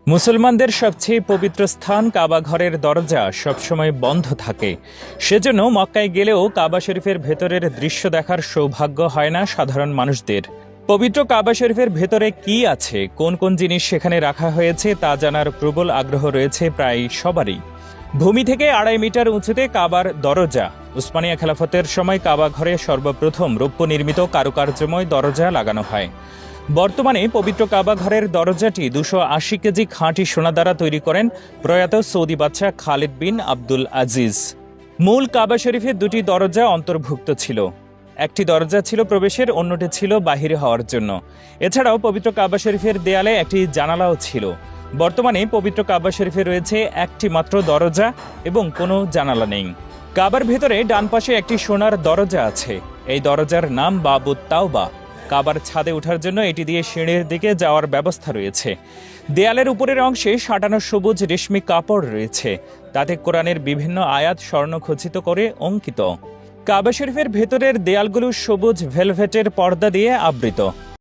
মুসলমানদের সবচেয়ে পবিত্র স্থান কাবা ঘরের দরজা সবসময় বন্ধ থাকে। সেজন্য মক্কায় গেলেও কাবা শরীফের ভেতরের দৃশ্য দেখার সৌভাগ্য হয় না সাধারণ মানুষদের। পবিত্র কাবা শরীফের ভেতরে কি আছে, কোন কোন জিনিস সেখানে রাখা হয়েছে তা জানার প্রবল আগ্রহ রয়েছে প্রায় সবারই। ভূমি থেকে ২.৫ মিটার উঁচুতে কাবার দরজা। উসমানিয়া খেলাফতের সময় কাবা ঘরে সর্বপ্রথম রৌপ্য নির্মিত কারুকার্যময় দরজা লাগানো হয়। বর্তমানে পবিত্র কাবা ঘরের দরজাটি ২৮০ কেজি খাঁটি সোনা দ্বারা তৈরি করেন প্রয়াত সৌদি বাদশাহ খালিদ বিন আব্দুল আজিজ। মূল কাবা শরীফের দুটি দরজা অন্তর্ভুক্ত ছিল। একটি দরজা ছিল প্রবেশের, অন্যটি ছিল বাহিরে হওয়ার জন্য। এছাড়াও পবিত্র কাবা শরীফের দেয়ালে একটি জানালাও ছিল। বর্তমানে পবিত্র কাবা শরীফে রয়েছে একটি মাত্র দরজা এবং কোনো জানালা নেই। কাবার ভেতরে ডান পাশে একটি সোনার দরজা আছে। এই দরজার নাম বাবুত তাওবা। কাবার ছাদে ওঠার জন্য এটি দিয়ে সিঁড়ির দিকে যাওয়ার ব্যবস্থা রয়েছে। দেয়ালের উপরের অংশে সাঁটানো সবুজ রেশমি কাপড় রয়েছে, তাতে কোরআনের বিভিন্ন আয়াত স্বর্ণখচিত করে অঙ্কিত। কাবা শরীফের ভেতরের দেয়ালগুলো সবুজ ভেলভেটের পর্দা দিয়ে আবৃত।